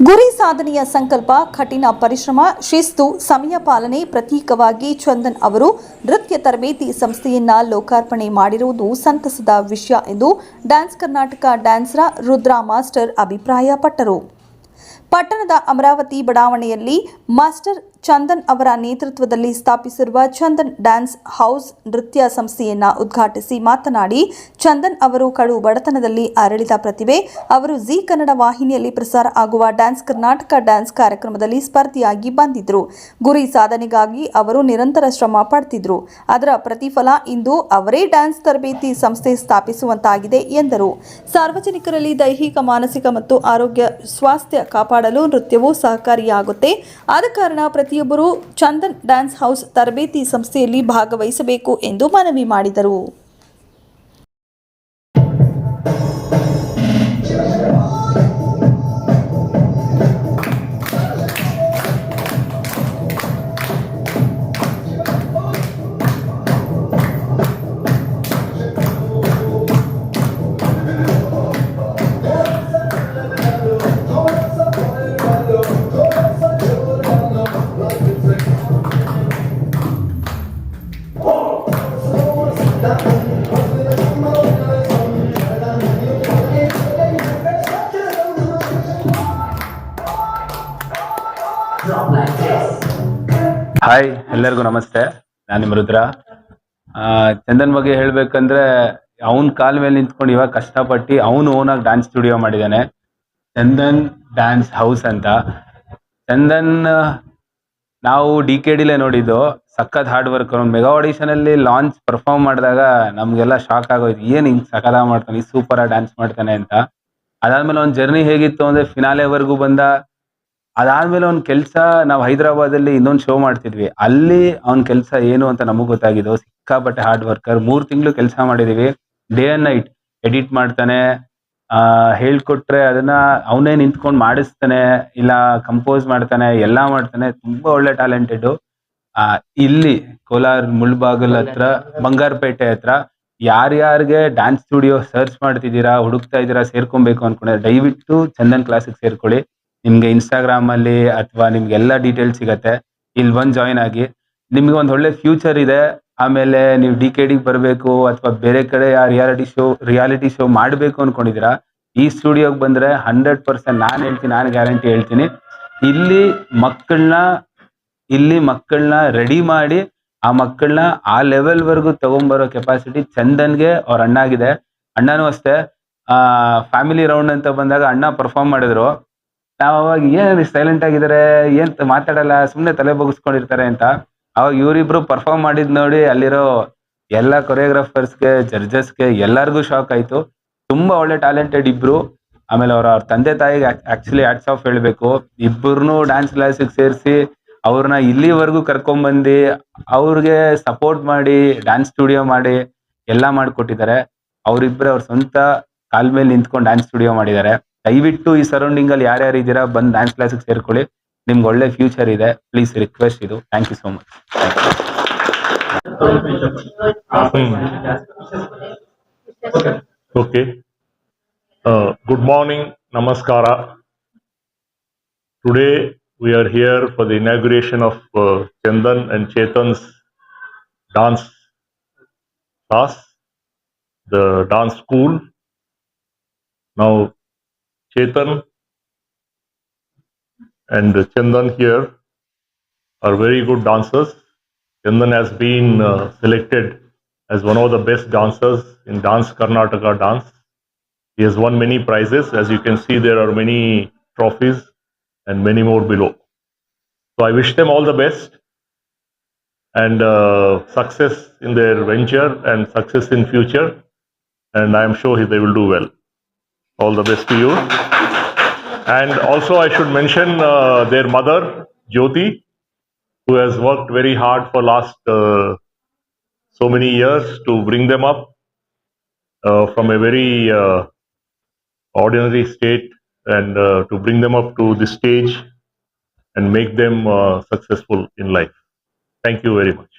ಗುರಿ ಸಾಧನೆಯ ಸಂಕಲ್ಪ, ಕಠಿಣ ಪರಿಶ್ರಮ, ಶಿಸ್ತು, ಸಮಯ ಪಾಲನೆ ಪ್ರತೀಕವಾಗಿ ಚಂದನ್ ಅವರು ನೃತ್ಯ ತರಬೇತಿ ಸಂಸ್ಥೆಯನ್ನ ಲೋಕಾರ್ಪಣೆ ಮಾಡಿರುವುದು ಸಂತಸದ ವಿಷಯ ಎಂದು dance Karnataka dancer Rudra master ಅಭಿಪ್ರಾಯಪಟ್ಟರು. ಪಟ್ಟಣದ ಅಮರಾವತಿ ಬಡಾವಣೆಯಲ್ಲಿ ಮಾಸ್ಟರ್ ಚಂದನ್ ಅವರ ನೇತೃತ್ವದಲ್ಲಿ ಸ್ಥಾಪಿಸಿರುವ ಚಂದನ್ ಡ್ಯಾನ್ಸ್ ಹೌಸ್ ನೃತ್ಯ ಸಂಸ್ಥೆಯನ್ನ ಉದ್ಘಾಟಿಸಿ ಮಾತನಾಡಿ, ಚಂದನ್ ಅವರು ಕಡು ಬಡತನದಲ್ಲಿ ಅರಳಿದ ಪ್ರತಿಭೆ. ಅವರು ಜಿ ಕನ್ನಡ ವಾಹಿನಿಯಲ್ಲಿ ಪ್ರಸಾರ ಆಗುವ ಡ್ಯಾನ್ಸ್ ಕರ್ನಾಟಕ ಡ್ಯಾನ್ಸ್ ಕಾರ್ಯಕ್ರಮದಲ್ಲಿ ಸ್ಪರ್ಧಿಯಾಗಿ ಬಂದಿದ್ರು. ಗುರಿ ಸಾಧನೆಗಾಗಿ ಅವರು ನಿರಂತರ ಶ್ರಮ ಪಡ್ತಿದ್ರು. ಅದರ ಪ್ರತಿಫಲ ಇಂದು ಅವರೇ ಡ್ಯಾನ್ಸ್ ತರಬೇತಿ ಸಂಸ್ಥೆ ಸ್ಥಾಪಿಸುವಂತಾಗಿದೆ ಎಂದರು. ಸಾರ್ವಜನಿಕರಲ್ಲಿ ದೈಹಿಕ, ಮಾನಸಿಕ ಮತ್ತು ಆರೋಗ್ಯ ಸ್ವಾಸ್ಥ್ಯ ಕಾಪಾಡಲು ನೃತ್ಯವು ಸಹಕಾರಿಯಾಗುತ್ತೆ. ಆದ ಕಾರಣ ಪ್ರತಿಯೊಬ್ಬರು ಚಂದನ್ ಡ್ಯಾನ್ಸ್ ಹೌಸ್ ತರಬೇತಿ ಸಂಸ್ಥೆಯಲ್ಲಿ ಭಾಗವಹಿಸಬೇಕು ಎಂದು ಮನವಿ ಮಾಡಿದರು. ಹಾಯ್, ಎಲ್ಲರಿಗೂ ನಮಸ್ತೆ. ನಾನು ನಿಮ್ಮ ರುದ್ರ. ಚಂದನ್ ಬಗ್ಗೆ ಹೇಳ್ಬೇಕಂದ್ರೆ, ಅವನ ಕಾಲ ಮೇಲೆ ನಿಂತ್ಕೊಂಡು ಇವಾಗ ಕಷ್ಟಪಟ್ಟು ಅವನು ಓನಾಗಿ ಡ್ಯಾನ್ಸ್ ಸ್ಟುಡಿಯೋ ಮಾಡಿದ್ದಾನೆ, ಚಂದನ್ ಡ್ಯಾನ್ಸ್ ಹೌಸ್ ಅಂತ. ಚಂದನ್ ನಾವು DKDಲೇ ನೋಡಿದ್ದು, ಸಖತ್ ಹಾರ್ಡ್ ವರ್ಕ್. ಅವ್ನು ಮೆಗಾ ಆಡಿಷನ್ ಅಲ್ಲಿ ಲಾಂಚ್ ಪರ್ಫಾರ್ಮ್ ಮಾಡಿದಾಗ ನಮ್ಗೆಲ್ಲ ಶಾಕ್ ಆಗೋಯ್ತು, ಏನ್ ಹಿಂಗ್ ಸಖತ್ ಮಾಡ್ತಾನೆ, ಸೂಪರ್ ಆಗಿ ಡ್ಯಾನ್ಸ್ ಮಾಡ್ತಾನೆ ಅಂತ. ಅದಾದ್ಮೇಲೆ ಅವ್ನ ಜರ್ನಿ ಹೇಗಿತ್ತು ಅಂದ್ರೆ, ಫಿನಾಲೆವರೆಗೂ ಬಂದ. ಅದಾದ್ಮೇಲೆ ಅವ್ನ ಕೆಲಸ, ನಾವು ಹೈದರಾಬಾದಲ್ಲಿ ಇನ್ನೊಂದು ಶೋ ಮಾಡ್ತಿದ್ವಿ, ಅಲ್ಲಿ ಅವ್ನ ಕೆಲಸ ಏನು ಅಂತ ನಮಗ್ ಗೊತ್ತಾಗಿದ್ದು. ಸಿಕ್ಕಾಪಟ್ಟೆ ಹಾರ್ಡ್ ವರ್ಕರ್. 3 ತಿಂಗಳು ಕೆಲಸ ಮಾಡಿದೀವಿ, ಡೇ ಅಂಡ್ ನೈಟ್. ಎಡಿಟ್ ಮಾಡ್ತಾನೆ, ಹೇಳ್ಕೊಟ್ರೆ ಅದನ್ನ ಅವನೇ ನಿಂತ್ಕೊಂಡು ಮಾಡಿಸ್ತಾನೆ, ಇಲ್ಲ ಕಂಪೋಸ್ ಮಾಡ್ತಾನೆ, ಎಲ್ಲಾ ಮಾಡ್ತಾನೆ. ತುಂಬಾ ಒಳ್ಳೆ ಟ್ಯಾಲೆಂಟೆಡ್. ಇಲ್ಲಿ ಕೋಲಾರ ಮುಳ್ಬಾಗಲ್ ಹತ್ರ, ಬಂಗಾರಪೇಟೆ ಹತ್ರ ಯಾರ್ಯಾರಿಗೆ ಡ್ಯಾನ್ಸ್ ಸ್ಟುಡಿಯೋ ಸರ್ಚ್ ಮಾಡ್ತಿದ್ದೀರಾ, ಹುಡುಕ್ತಾ ಇದ್ದೀರಾ, ಸೇರ್ಕೊಬೇಕು ಅನ್ಕೊಂಡ್ರೆ ದಯವಿಟ್ಟು ಚಂದನ್ ಕ್ಲಾಸಿಗೆ ಸೇರ್ಕೊಳ್ಳಿ. ನಿಮ್ಗೆ ಇನ್ಸ್ಟಾಗ್ರಾಮ್ ಅಲ್ಲಿ ಅಥವಾ ನಿಮ್ಗೆ ಎಲ್ಲ ಡೀಟೇಲ್ಸ್ ಸಿಗತ್ತೆ. ಇಲ್ಲಿ ಬಂದು ಜಾಯಿನ್ ಆಗಿ, ನಿಮ್ಗೆ ಒಂದು ಒಳ್ಳೆ ಫ್ಯೂಚರ್ ಇದೆ. ಆಮೇಲೆ ನೀವು DKDಗೆ ಬರಬೇಕು ಅಥವಾ ಬೇರೆ ಕಡೆ ರಿಯಾಲಿಟಿ ಶೋ ಮಾಡಬೇಕು ಅನ್ಕೊಂಡಿದ್ದೀರಾ, ಈ ಸ್ಟುಡಿಯೋಗೆ ಬಂದ್ರೆ 100% ನಾನು ಗ್ಯಾರಂಟಿ ಹೇಳ್ತೀನಿ, ಇಲ್ಲಿ ಮಕ್ಕಳನ್ನ ರೆಡಿ ಮಾಡಿ ಆ ಮಕ್ಕಳನ್ನ ಆ ಲೆವೆಲ್ ವರ್ಗು ತಗೊಂಡ್ಬರೋ ಕೆಪಾಸಿಟಿ ಚಂದನ್ಗೆ ಅವ್ರ ಅಣ್ಣಾಗಿದೆ. ಅಣ್ಣನೂ ಅಷ್ಟೇ. ಫ್ಯಾಮಿಲಿ ರೌಂಡ್ ಅಂತ ಬಂದಾಗ ಅಣ್ಣ ಪರ್ಫಾರ್ಮ್ ಮಾಡಿದ್ರು. ನಾವು ಅವಾಗ ಏನ್ ಸೈಲೆಂಟ್ ಆಗಿದ್ದಾರೆ, ಏನ್ ಮಾತಾಡಲ್ಲ, ಸುಮ್ನೆ ತಲೆ ಬಗ್ಗಿಸ್ಕೊಂಡಿರ್ತಾರೆ ಅಂತ. ಅವಾಗ ಇವರಿಬ್ರು ಪರ್ಫಾರ್ಮ್ ಮಾಡಿದ್ ನೋಡಿ ಅಲ್ಲಿರೋ ಎಲ್ಲ ಕೊರಿಯೋಗ್ರಾಫರ್ಸ್ಗೆ, ಜಡ್ಜಸ್ಗೆ ಎಲ್ಲರಿಗೂ ಶಾಕ್ ಆಯ್ತು. ತುಂಬಾ ಒಳ್ಳೆ ಟ್ಯಾಲೆಂಟೆಡ್ ಇಬ್ರು. ಆಮೇಲೆ ಅವ್ರ ತಂದೆ ತಾಯಿಗೆ ಆಕ್ಚುಲಿ ಹ್ಯಾಟ್ಸ್ ಆಫ್ ಹೇಳ್ಬೇಕು. ಇಬ್ಬರನ್ನು ಡ್ಯಾನ್ಸ್ ಕ್ಲಾಸಿಗೆ ಸೇರಿಸಿ ಅವ್ರನ್ನ ಇಲ್ಲಿವರೆಗೂ ಕರ್ಕೊಂಡ್ಬಂದು ಅವ್ರಿಗೆ ಸಪೋರ್ಟ್ ಮಾಡಿ ಡ್ಯಾನ್ಸ್ ಸ್ಟುಡಿಯೋ ಮಾಡಿ ಎಲ್ಲ ಮಾಡಿಕೊಟ್ಟಿದ್ದಾರೆ. ಅವರಿಬ್ಬರೇ ಅವ್ರ ಸ್ವಂತ ಕಾಲ್ ಮೇಲೆ ನಿಂತ್ಕೊಂಡು ಡ್ಯಾನ್ಸ್ ಸ್ಟುಡಿಯೋ ಮಾಡಿದ್ದಾರೆ. ದಯವಿಟ್ಟು ಈ ಸರೌಂಡಿಂಗ್ ಅಲ್ಲಿ ಯಾರ್ಯಾರು ಇದ್ದೀರಾ, ಬಂದು ಡ್ಯಾನ್ಸ್ ಕ್ಲಾಸಿಗೆ ಸೇರ್ಕೊಳ್ಳಿ. ನಿಮ್ಗೆ ಒಳ್ಳೆ ಫ್ಯೂಚರ್ ಇದೆ. ಪ್ಲೀಸ್ ರಿಕ್ವೆಸ್ಟ್ ಇದು. Thank you so much. Okay. Good morning, Namaskara. Today we are here for the inauguration of Chandan and Chetan's dance class, the dance school. Now, Chetan and Chandan here are very good dancers. Chandan has been selected as one of the best dancers in Dance Karnataka Dance. He has won many prizes. As you can see, there are many trophies and many more below. So I wish them all the best and success in their venture and success in future. And I am sure they will do well. All the best to you. And also I should mention their mother, Jyoti, who has worked very hard for last so many years to bring them up from a very ordinary state and to bring them up to this stage and make them successful in life. Thank you very much.